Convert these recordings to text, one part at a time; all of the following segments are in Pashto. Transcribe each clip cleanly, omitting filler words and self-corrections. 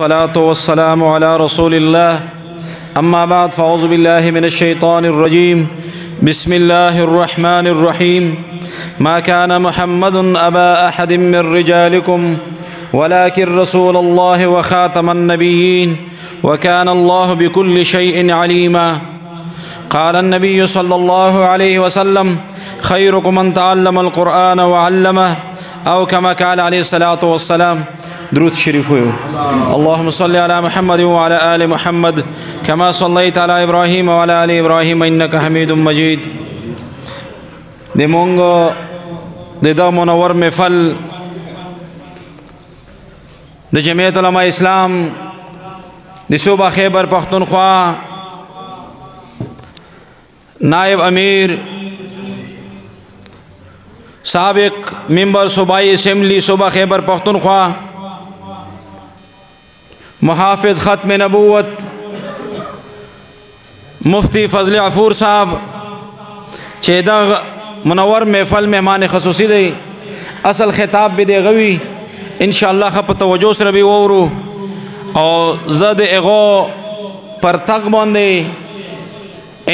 الصلاة والسلام على رسول الله أما بعد فأعوذ بالله من الشيطان الرجيم بسم الله الرحمن الرحيم ما كان محمد أبا أحد من رجالكم ولكن رسول الله وخاتم النبيين وكان الله بكل شيء عليما قال النبي صلى الله عليه وسلم خيركم من تعلم القرآن وعلمه أو كما قال عليه الصلاة والسلام. درود شريف اللهم صل على محمد وعلى آل محمد كما صليت على إبراهيم وعلى آل إبراهيم إنك حميد مجيد. دمونغو دا منور محفل د جمعیت علماء اسلام د صوبہ خیبر پختونخوا نائب امیر سابق ممبر صوبائی اسمبلی صوبہ خیبر پختونخوا محافظ ختم نبوت مفتی فضل عفور صاحب چیدہ منور محفل مہمان خصوصی دے اصل خطاب بھی دے غوی انشاءاللہ خپ توجہ سر بھی وورو اور زد اغو پر تق باندے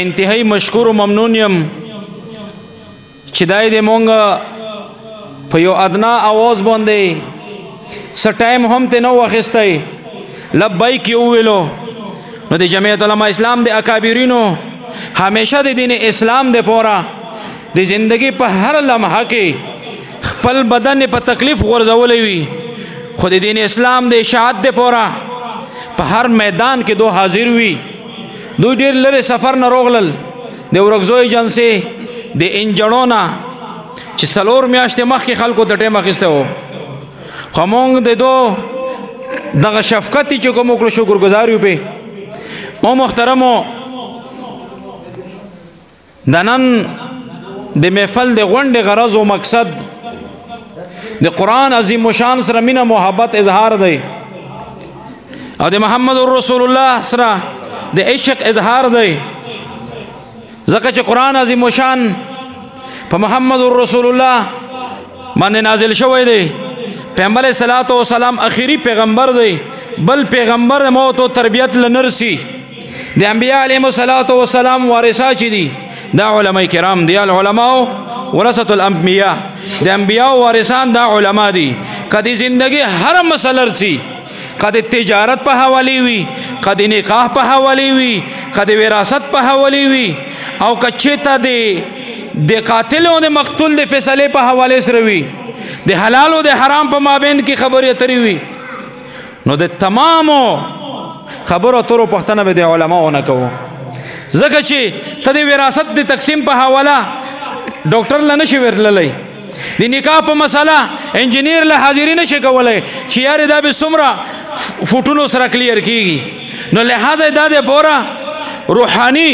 انتہائی مشکور و ممنونیم چدائی دے مونگا پیو ادنا آواز باندے سا ٹائم ہم تے نو وخستے لبائی کیوں ویلو نو دے جمعیت علماء اسلام دے اکابرینو ہمیشہ دے دین اسلام دے پورا دے زندگی پہ ہر لمحہ کے خپل بدن پہ تکلیف غرزولی وی خود دین اسلام دے اشاعت دے پورا پہ ہر میدان کے دو حاضر ہوئی دو دیر لرے سفر نہ روغلل دے ورگزوئی جن سے دے انجڑونا چی سلور میاشتے مخ کی خلقو تٹے مخستے ہو خمونگ دے دو دغه شفقتی چې کوم وکړو شکر گزاریو په مو محترمو د نن د محفل د غونډې غرض او مقصد د قرآن عظیم شان سره مینه محبت اظهار دی او د محمد رسول الله سره د عشق اظهار دی ځکه چې قرآن عظیم شان په محمد رسول الله باندې نازل شوی دی پیغمبر صلوات و سلام اخیری پیغمبر دی بل پیغمبر موت و تربیت لنرسی دی انبیاء علیہ الصلوۃ والسلام وارثا چی دی دا علماء کرام دی العلماء ورثۃ الانبیاء دی انبیاء وارثان دا علماء دی کدی زندگی ہر مسئلہ رسی کدی تجارت پہ حوالی ہوئی کدی نکاح پہ حوالی ہوئی کدی وراثت پہ حوالی ہوئی او کچیتا دی قاتلوں دے مقتول دے فیصلے پہ حوالے سروی دے حلال و دے حرام پا مابین کی خبر یتری ہوئی نو دے تمامو خبر و طور و پختنہ بے دے علماء نکو زکا چی تا دے وراثت دے تقسیم پا حوالا ڈاکٹر لنشی ورللی دی نکاح پا مسئلہ انجینئر لحاضری نشی کولے چی یاری دا بی سمرا فوٹونو سرا کلیر کی گی نو لحاظ دا دے پورا روحانی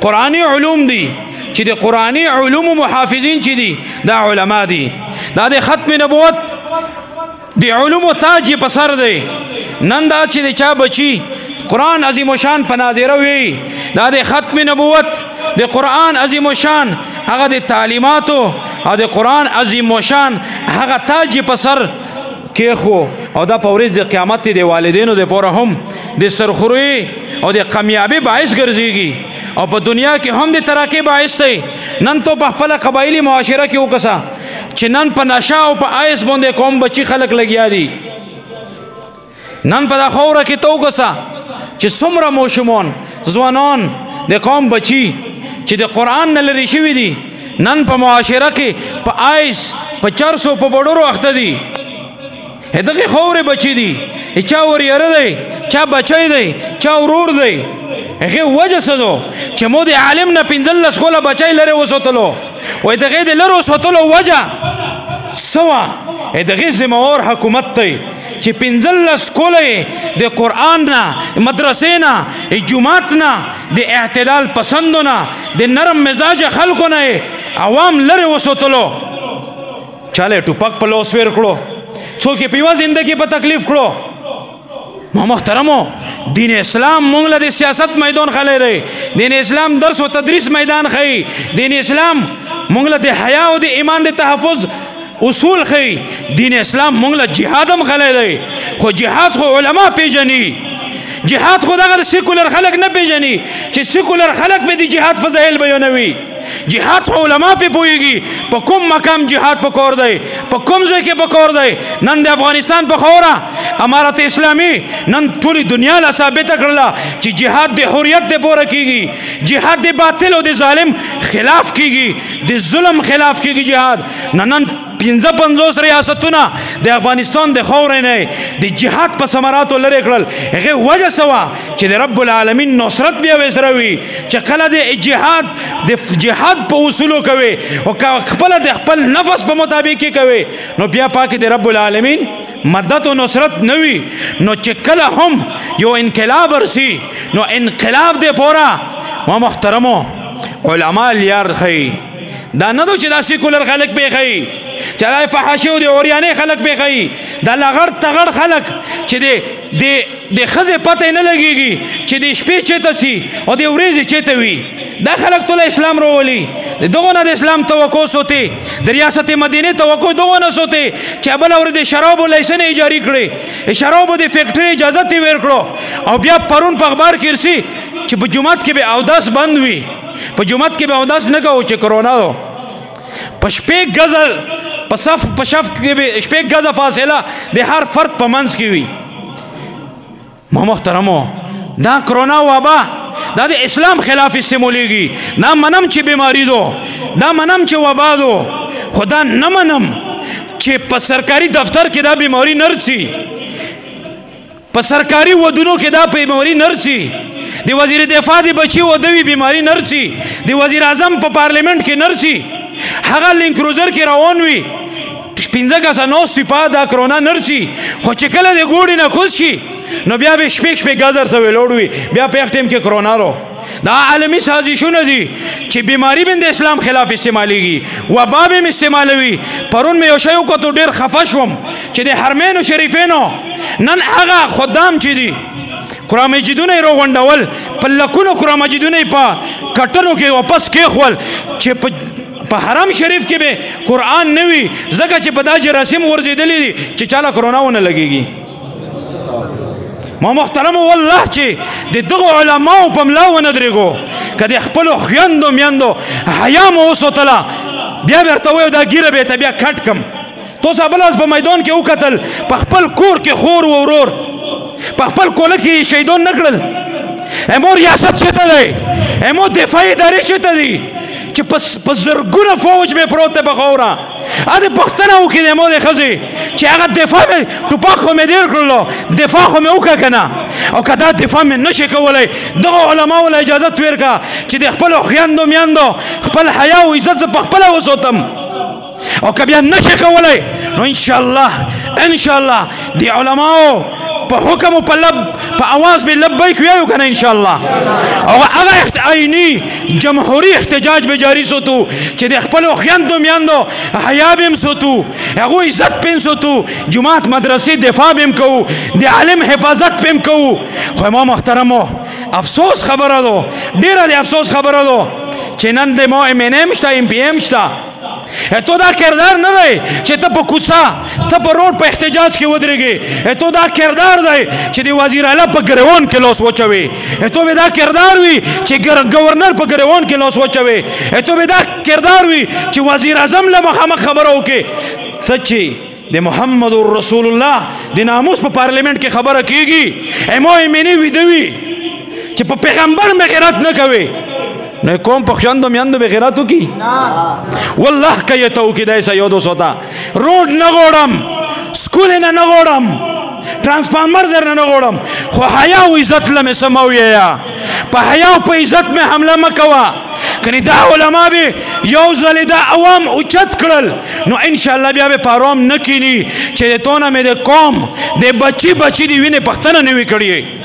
قرآنی علوم دی چی دے قرآنی علوم و محافظین چی دی دا علماء دی دا دے ختم نبوت دی علوم و تاج پسر دے نن دا چی دے چا بچی قرآن عظیم و شان پنادے روی دا دے ختم نبوت دے قرآن عظیم و شان اگا دے تعلیماتو دے قرآن عظیم و شان اگا تاج پسر کیخو او دا پوریز دے قیامت دے والدینو دے پورا ہم دے سرخروی او دے کامیابی باعث گرزی گی اور پا دنیا کی ہم دے ترقی باعث تے نن تو پا پلا قبائلی معاشرہ کیوں کسا چی نن پا نشا و پا آئس بوندے قوم بچی خلق لگیا دی نن پا دا خورا کی تو کسا چی سمرا موشمون زوانان دے قوم بچی چی دے قرآن نلری شوی دی نن پا معاشرہ کی پا آئس پا چرسو پا بڑورو اخت دی دغی خور بچی دی چا وریر دی چا بچی دی چا ورور دی اخی وجہ سدو چه مو دی عالم نا پینزل لسکولا بچائی لره وسوتلو و دغی دی لره وسوتلو وجہ سوا دغی زموار حکومت تی چه پینزل لسکولا دی قرآن نا مدرسے نا جماعت نا دی اعتدال پسندو نا دی نرم مزاج خلقو نا عوام لره وسوتلو چالے ٹوپک پلو سویر کرو چوکی پیوا زندگی پا تکلیف کرو محترمو دین اسلام مونگلا دی سیاست میدان خلے رہے دین اسلام درس و تدریس میدان خی دین اسلام مونگلا دی حیاء و دی ایمان دی تحفظ اصول خی دین اسلام مونږ له جهاد هم خلی دی خو جهاد خو علما پیژني جهاد خو دغه سیکولر خلک نه پیژني چې سیکولر خلک به د جهاد فضایل بیانوي جهاد خو علما پې پوهېږي په کوم مقام جهاد پکار دی په کوم ځای کې پکار دی نن د افغانستان په خاوره امارت اسلامي نن ټولې دنیا له ثابته کړله چې جهاد د حریت د پوره کېږي جهاد د باطل او د ظالم خلاف کېږي د ظلم خلاف کېږي جهاد نن 55 ریاستونه د افغانستان د خاورې نه د جهاد په ثمراتو لرې کړل هغې وجه څه وه چې د رب العالمین نصرت بیا ورسره وي چې کله د جهاد په اصولو کوي او خپله د خپل نفس په مطابق کې کوي نو بیا پاکې د رب العالمین مدد و نصرت نه وي نو چې کله هم یو انقلاب ورسي نو انقلاب د پوره ما محترمو علما لیار ښیي دا نه دو چې دا سیکولر خلک پې ښیي چې دا فحاشي او د عریانۍ خلک پې ښیي دا لغړ تغړ خلک چې د ښځې پته نه لګېږي چې د شپې چېرته سي او د ورځې چېرته وي دا خلک ټوله اسلام راولي د دغو نه د اسلام توقع سوتې د ریاست مدینې توقع دغو نه سوتې چې بله ورځ د شرابو لایسن یې جاري کړې د شرابو د فیکټرۍ اجازت یې ورکړو او بیا پرون په اخبار کې رسي چې په جومات کې به اودس بند وي په جومات کې به اودس نه کوو چې کرونا دو په شپږ غزل په صف په شف کې به شپږ غزه فاصله د هر فرد په منځ کې وي ما محترمو دا کرونا وبا دا د اسلام خلاف استعمالیږي دا منم چې بیماری دو دا منم چې وبا دو خدا نه منم چې په سرکاري دفتر کې دا بیماری نرسي په سرکاري ودونو کې دا بیماری نرسي د وزیر دفاع دی بچی ودوی بیماری نرسي د وزیر اعظم په پارلیمنت کې نرسي هغه لینک کروزر کې روان وي 15 کسه نوست په دا کرونا نرسي خو چې کله د ګوډې نه کوز شي نو بیا به شپږ غزر سوي لوړ وي بیا په ټیم کې کرونا رو دا عالمي سازشونه دي چې بیماری بند اسلام خلاف استعمالیږي وبا به استعمالوي پرون مې یو شی وکړو ډېر خفه شوم چې د حرمینو شریفینو نن هغه خدام چې دي قرآن مجیدونه یې راغونډول په لکونو قرآن مجیدونه یې په کټنو کې واپس کېښول چې په حرم شریف کې به قرآن نه وي ځکه چې په دا جراثیم ورزېدلي دي چې چاله کرونا ونه لګېږي ما محترمو والله چې د دغو علماو په ملا ونه درېږو که د خپلو خویندو میندو حیا مو وسوتله بیا به ورته وایو دا ګیره به یې ته بیا کټ کړم تاسو بله ورځ په میدان کې وکتل په خپل کور کې خور و ورور په خپل کوله کې شهیدان نه کړل امو ریاست چېرته دی امو دفاعي ادارې چېرته دي چې په زرګونه فوج مې پروت دی په خاوره ا دې پوښتنه وکړي د امو د ښځې چې هغه دفاع مې ټوپک خو مې ډېر کړلو دفاع خو مې وکړه که نه او که دا دفاع مې نه شي کولی دغو علماو له اجازت ورکړه چې د خپلو خویندو میندو خپل حیا او عزت زه پخپله وساتم او که بیا نه شي کولی نو انشاءالله د علماو په حکم او په لب په اواز به لبیک ویو کنه انشاءالله او هغه عیني جمهوری احتجاج به جاری سوتو چې د خپل خویندو میندو حیا بهم سوتو هغه عزت پین سوتو جماعت مدرسې دفاع بهم کوو د عالم حفاظت بهم کوو خو ما محترمو افسوس خبره ده ډیره د افسوس خبره ده چې نن د مو ام ان ام شته ام پی ام شته تو دا کردار نه دی چې ته په کوڅه ته په روډ په احتجاج کې ودرېږې تو دا کردار دی چې د وزیر اعلی په ګریوان کې لاس وچوي تو به دا کردار وي چې ګورنر په ګریوان کې لاس وچوي تو به دا کردار وي چې وزیر اعظم له مخامخ خبره وکړي ته چې د محمد رسول الله د ناموس په پارلیمنت کې خبره کېږي امو ایمني ویده وي چې په پیغمبر مې غیرت نه کوي نه کوم په خویندو میندو به غیرت وکړي والله که یې ته وکړي دی څه یاد وساته روډ نه غواړم سکول نه نه غواړم ترانسفارمر در نه نه غواړم خو حیا او عزت له مې څه مه ویایه په حیا او په عزت مې حمله مه کوه کنې دا علما به یو ځلې دا عوام اوچت کړل نو انشاءالله بیا به په ارام نه کیني چې د تو نه مې د قوم د بچي د وینې پښتنه نه وي کړې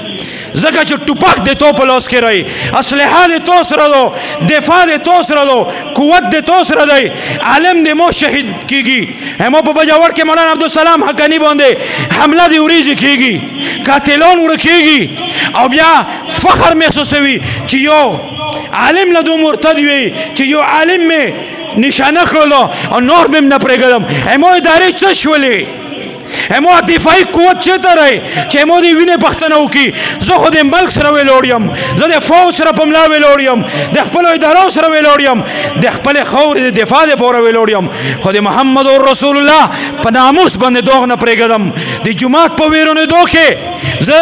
ځکه چې ټوپک د تو په لاس کې رہی اسلحه د تو سره دو دفاع د تو سره دو قوت د تو سره دی عالم د مو شهید کیږي همو په بجاور کې مولانا عبدالسلام حقانی باندې حمله د وریځ کیږي قاتلان ورکیږي او بیا فخر محسوسوي چې یو عالم له دو مرتد وي چې یو عالم می نشانه کړلو او نور به نه پرېږدم. امو ادارې څه شولې؟ امو دفاعي قوت چېرته دی چې امو د وینې پوښتنه وکړي؟ زه خو د ملک سره ویلوړ یم، زه د فوج سره په ملا ویلوړ یم، د خپلو ادارو سره ویلوړ یم، د خپلې خاورې د دفاع دپاره ویلوړ یم، خو د محمد رسول الله په ناموس باندې دوغ نه پرېږدم. د جومات په ویرونېدو کې زه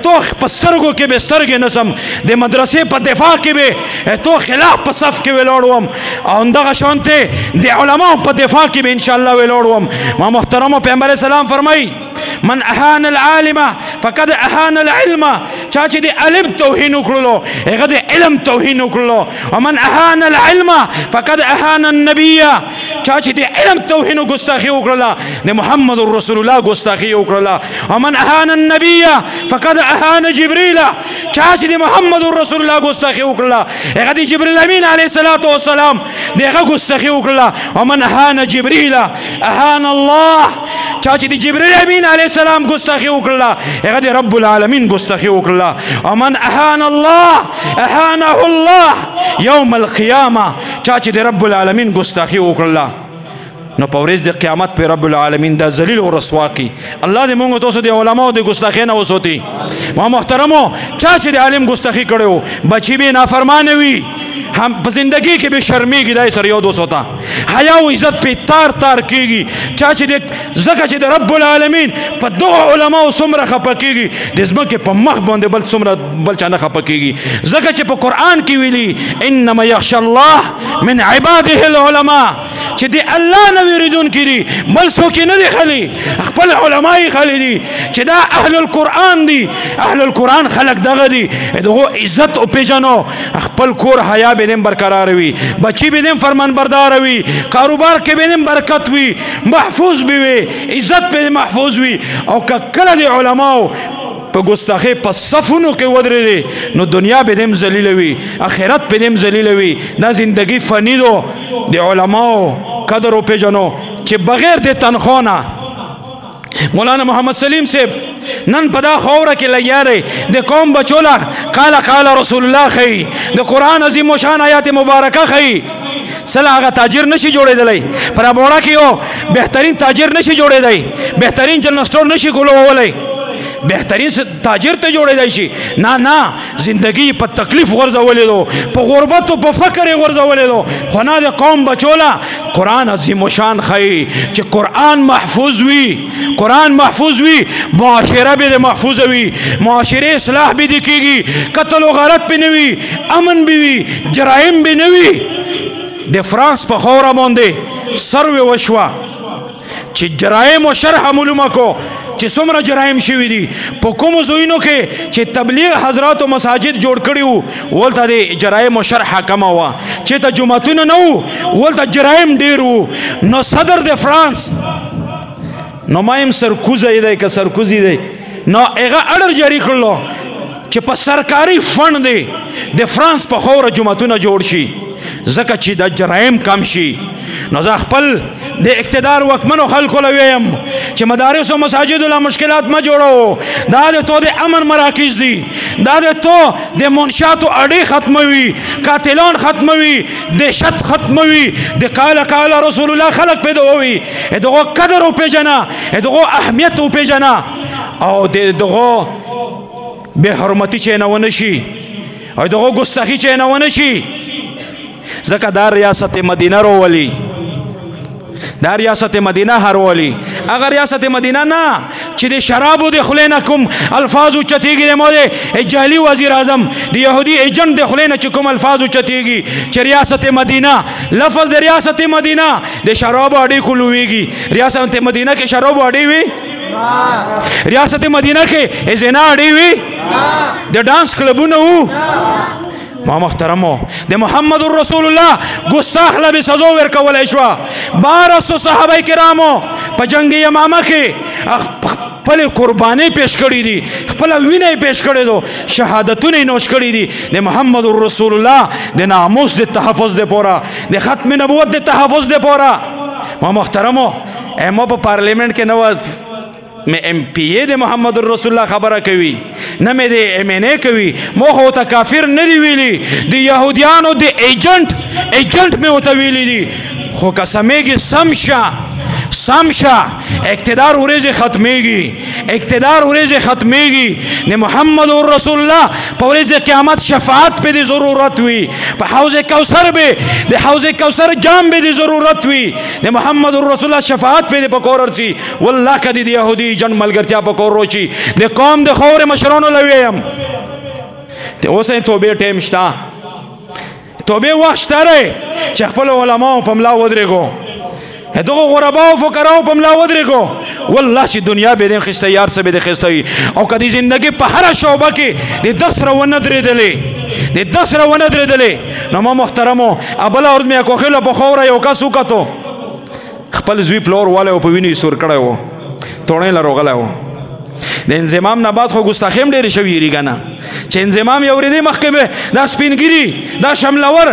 تو په سترګو کې به سترګې نسم، د مدرسې په دفاع کې به تو خلاف په صف کې ویلوړ وم، او همدغه شانتې د علماو په دفاع کې به انشاءالله ویلوړ وم. ما محترمو پیغمبر اسلام فرمایي من اهان العالم فقد اهان العلم. چا چې د علم توهین وکړلو هغه د علم توهین وکړلو. ومن اهان العلم فقد اهان النبي. چا چې د علم توهین او ګستاخي وکړله د محمد رسول الله ګستاخي وکړله. ومن اهان النبي فقد اهان جبريل. چا چې د محمد رسول الله ګستاخي وکړله هغه د جبريل امین علیه الصلاۃ والسلام دغه ګستاخي وکړله. ومن اهان جبريل اهان الله. چا چې د جبريل امین علیه السلام ګستاخي وکړله هغه د رب العالمین ګستاخي وکړله. ومن اهان الله اهانه الله یوم القیامه. چا چې د رب العالمین ګستاخي وکړله نو په ورځ د قیامت په رب العالمین دا ذلیل او رسوا کی. الله دې موږ تاسو د علماو د ګستاخۍ نه وساتي. ما محترمو چا چې د عالم ګستاخي کړو بچی به نافرمانه وي، هم په زندگی کې به شرمېږي. دای سره یاد وساته حیا او عزت په تار تار کېږي. چا چې د ځکه چې د رب العالمین په دغه علماو څومره خفه کېږي د ځمکې په مخ باندې بل چا نه خفه کېږي. ځکه چې په قرآن کې ویلي انما یخشى الله من عباده العلماء. چې د الله نه ویریدونکي دي بل څوک یې نه دي خلي، خپل علما یې خلي دي چې دا اهل القرآن دي. اهل القرآن خلق دغه دي دغه عزت وپېژنو. خپل کور حیا به دیم برقرار وي، بچی به دیم فرمان بردار وي، کاروبار کې به دیم برکت وي، محفوظ به وي، عزت به محفوظ وي. او که کله د علماو په ګستاخۍ په صفونو کې ودرېدې نو دنیا به دیم ذلیله وي، آخرت به دیم ذلیله وي. دا زندگی فانی دو. د علماو قدر وپېژنو چې بغیر د تنخوا نه. مولانا محمد سلیم صاحب نن په دا خاوره کې لګیا دی د قوم بچو له قال رسول الله ښیي، د قرآن عظیم شان آیات مبارکه ښیي. سله هغه تاجر نشي جوړېدلی، په رابوړه کې یو بهترین تاجر نشي جوړېدی، بهترین جنرل سټور نشي ګلوولی، بهترین تاجر ته جوړېدی شي. نه زندگی په تکلیف غورځولې دو، په غربت او په فقر یې غورځولې دو. خو نه د قوم بچو له قرآن عظیم شان ښیي چې قرآن محفوظ وي، قرآن محفوظ وي، معاشره به محفوظ وي، معاشره اصلاح به دې کېږي، قتل و غارت به نه وي، امن به وي، جرایم به نه وي. د فرانس په خاوره باندې سروې وشوه چې جرایم و شرح معلومه کو چې څومره جرایم شوي دي په کومو ځایونو کې چې تبلیغ حضرات و مساجد جوړ کړي وو ولته د جرایم و شرح کمه وه، چې ته جوماتونه نه وو ولته جرایم ډېر وو. نو صدر د فرانس نو ما یم سرکوزی دی که سرکوزی دی نو هغه اډر جاري کړلو چې په سرکاري فنډ دی د فرانس په خاوره جوماتونه جوړ شي ځکه چې د جرایم کم شي. نو زه خپل د اقتدار واکمنو خلکو له ویم چې مدارس او مساجدو له مشکلات مه جوړو. دا د تو د امن مراکز دي، دا د تو د منشاتو اډې ختموي، قاتلان ختموي، دهشت ختموي، د قال رسول الله خلق پیدا وي. دغه قدر وپېژنه، دغه اهمیت وپېژنه او دغه بې حرمتي چې نه ونه شي او دغه ګستاخي چې نه ونه شي. ځکه دا ریاست مدینه راولي، دا ریاست مدینه هرولي. هغه ریاست مدینه نه چې د شرابو د خولې نه کوم الفاظ اوچتېږي، د مو د جعلي وزیر اعظم د یهودي ایجنټ د خولې نه چې کوم الفاظ اوچتېږي چې ریاست مدینه، لفظ د ریاست مدینه د شرابو اډې کولويږي. ریاست مدینه کې شرابو اډې وي؟ ریاست مدینه کې زنا اډې وي؟ د ډانس کلبونه وو؟ ما محترمو د محمد رسول الله ګستاخ له به سزا ورکولی شوه. 1200 صحابه کرامو په جنگ یمامه کې خپل قرباني پیش کړي دي، خپل وینه پیش کړي دو، شهادتونه نوش کړي دي د محمد رسول الله د ناموس د تحفظ د پورا، د ختم نبوت د تحفظ د پورا. ما محترمو امو په پارلیمنت کې نو میں ایم پی اے د محمد رسول الله خبره کوي نه مې د ایم این اے کوي مو خو ته کافر نه دی ویلي د یهودیانو د ایجنټ مې ورته ویلي دي خو که سمېږي سم شه اقتدار ورځې ختمېږي د محمد رسول الله په ورځ قیامت شفاعت په دې ضرورت وي په حوض کوثر به د حوض کوثر جام به دې ضرورت وي د محمد رسول الله شفاعت په دې پکور ورسي والله کدي د يهودي جن ملګرتیا پکور روچی د قوم د خور مشرانو لویم ته اوس توبه ټیم شتا توبه وخت شته چې خپل علماء په ملا ودرېګو دغه غرباو فقراو په ملا ودرېګو والله چې دنیا به دې خسته یار سره به دې خسته وي او کدي زندگی په هر شعبه کې د 10 رونه درېدلې نو ما محترمو ابل اور مې کوخله په خوره یو کا سوکاتو خپل زوی پلور والے په ویني سور کړه وو تونه لروغله وو د انضمام نه بعد خو ګستاخیم ډېر شوی ریګنه چې انضمام یو ورې محکمه دا سپینګری دا شملور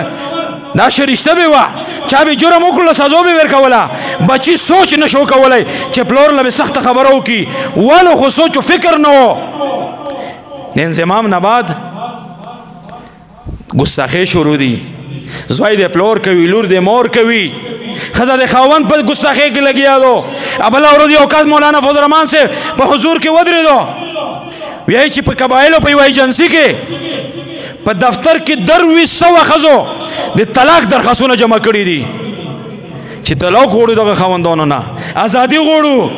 دا شریشته به وا چا به جرم وکړل سزا به ورکوله بچی سوچ نشو کولای چې پلور له سخت خبرو کی والو خو سوچ او فکر نه وو د انضمام نه بعد ګستاخی شروع دي زوی د پلور کوي لور د مور کوي خزه د خاوند په ګستاخی کې لګیا دو ابل اورو دی اوقات مولانا فضل الرحمن سے په حضور کې ودرېدو وایي چې په قبایلو په ایجنسی کې په دفتر کې 200 خزو د طلاق درخواستونه جمع کړي دي چې طلاق غوړو دغه خاوندانو نه ازادي غوړو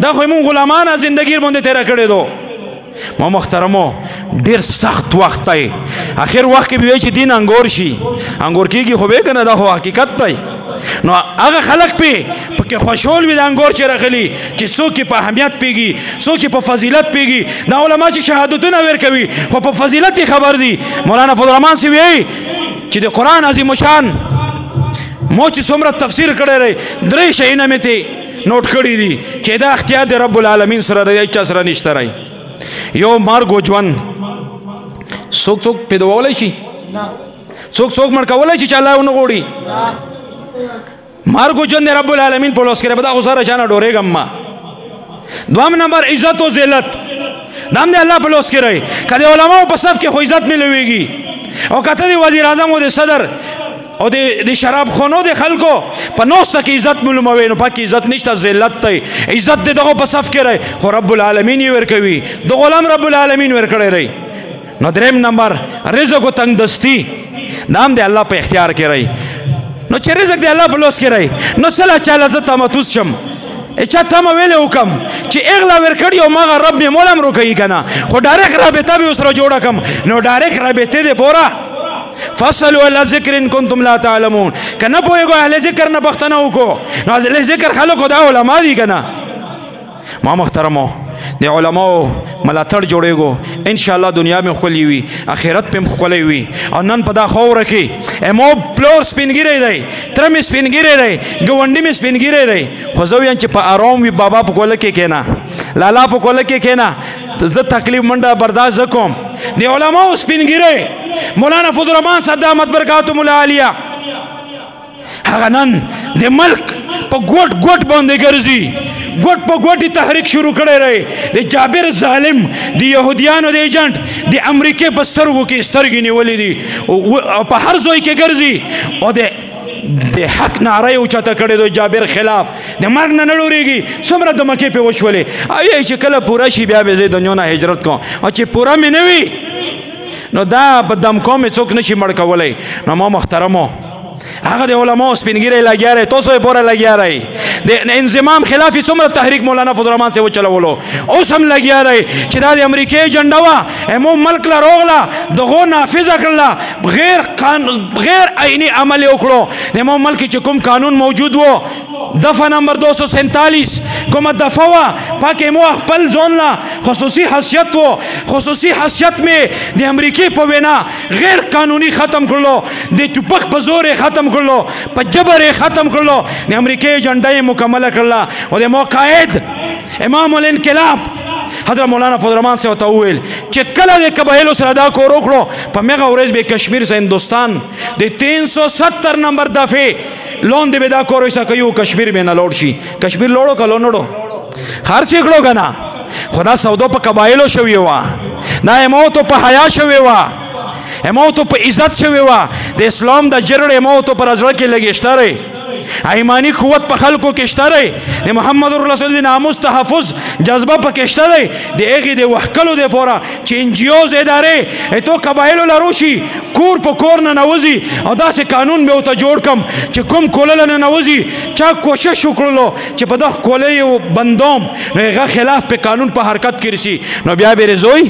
دا خو موږ غلامانه زندگی باندې تیر کړی دو ما محترمو ډیر سخت وخت دی اخر وخت کې وی چې دین انګور شي انګور کېږي خو به کنه دا خو حقیقت دی نو هغه خلق په خوشحال وي د انګور چې راغلي چې څوک په اهمیت پیږي څوک په فضیلت پیږي دا علما چې شهادتونه ورکوي خو په فضیلت خبر دي مولانا فضل الرحمن سی وی چې د قرآن عظیم شان مو چې څومره تفسیر کړی دی 3 شیونه مې ته نوٹ کړي دي چې دا اختیار د رب العالمین سره دی چا سره نشته راي یو مرګ او ژوند څوک پیداولای شي څوک مړ کولای شي چې الله ونه غوړي مرګ او ژوند رب العالمین په لاس کې به دا خو سره چانه ډورېږم ما دوام نمبر عزت او ذلت دام دې الله په لاس کې راي کله علماء په صف کې خو عزت ملويږي او کته دی وزیر اعظم او د صدر او د شراب خونو د خلکو په نوسته کې عزت معلوموي نو پکې عزت نشته ذلت دی عزت دغه په صف کې راي خو رب العالمین یې ورکوي د غلام رب العالمین ورکړي راي نو دریم نمبر رزق او تنگ دستی نام دی الله په اختیار کې راي نو چې رزق دی الله په لوس کې راي نو سلا چاله زه تمتوس شم اچھا تم ویلې وکم چې اغلا ورکړی او ماغه رب می مولم روکي کنه خو ډایرک رابطه به سره جوړه کم نو ډایرک رابطه دې پورا فصلوا الى ذکر ان کنتم لا تعلمون کنه پوهیږو اهل ذکر نه بختنه وکړو نو اهل ذکر خلکو دا علما دي کنه ما محترمو د علماء ملاتړ جوړېږو ان شاء الله دنیا میں خولي وي اخرت په مخولي وي او نن په دا خوره کې امو پلور سپینګری دی ترم سپینګری دی ګوندې می سپینګری دی خو زه ویم چې په آرام وي بابا په کوله کې کېنا لالا په کوله کې کېنا زه تکلیف منډه برداشت کوم د علماء سپینګری مولانا فضل الرحمن صدامت برکاتهم العالیه هغه نن د ملک په ګوټ باندې ګرځي ګوټ په ګوټي تحریک شروع کړی رہی د جابر ظالم د يهوديانو د ایجنټ د امریکای په سترګو کې سترګې نیولې دي او په هر ځای کې ګرځي او د حق نعره اوچته کړې د جابر خلاف د مرګ نه نړوريږي څومره د مکې په وشولې او یې چې کله پورا شي بیا به زه دنیا نه هجرت کوم او چې پورا مې نه وي نو دا په دم کوم څوک نشي مړ کولای نو ما محترمو هغه د علماء سپینګری لګیا رہی تاسو یې پورا لګیا رہی د انضمام خلاف څومره تحریک مولانا فضل الرحمن سے وچلولو اوس هم لګیا رہی چې دا د امریکای جنډا وا همو ملک لا روغلا دغه نافذ کړلا غیر عینی عمل وکړو د مو ملک چې کوم قانون موجود وو دفعه نمبر 247 کومه دفعه وا پاکه مو خپل ځون لا خصوصي حیثیت وو خصوصي حیثیت می د امریکای په وینا غیر قانوني ختم کړلو د ټوپک په زور ختم کړلو په جبر ختم کړلو د امریکای جنډا مکمل کړلا او د موقعید امام الانقلاب حضرت مولانا فضل الرحمن سے وتاویل چې کله د قبایلو سره دا کور وکړو په مغه ورځ به کشمیر سے هندستان د 370 نمبر دفعه لون دی به دا کور وسه کوي کشمیر به نه لوړ شي کشمیر لوړو کلو نړو خرڅ کړو کنه خدا سودو په قبایلو شوی وا دا اموتو په حیا شوی وا اموتو په عزت شوی وا د اسلام د جرړ اموتو پر ازړه کې لګیشتره ایمانی قوت په خلکو کې شته د محمد رسول الله ناموس تحفظ جذبه پکې شته د هغه د وحکلو د پورا چې انجیوز ادارې ته قبایلو لروشي کور په کور نه نوځي او داسې قانون به ته جوړ کم چې کوم کولل نه نوځي چا کوشش وکړلو چې په دغه کولې بندوم نو هغه خلاف په قانون په حرکت کې رسی نو بیا به رضوي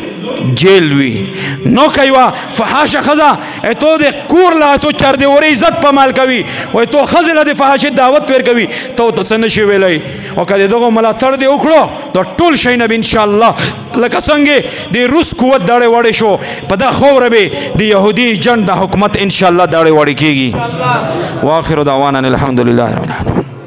جیل وی نو کایوا فحاش خزا ته د کور لا ته چر دی ور عزت په مال کوي وای ته خزله د فحاش دعوت ور کوي ته څه نشي ویلای او کله دغه ملاتړ دی وکړو د ټول شي نه ان شاء الله لکه څنګه د روس قوت داړې وړې شو په دا خوره به د يهودي جن د حکومت ان شاء الله داړې وړې کیږي واخر دعوانا الحمدلله رب العالمین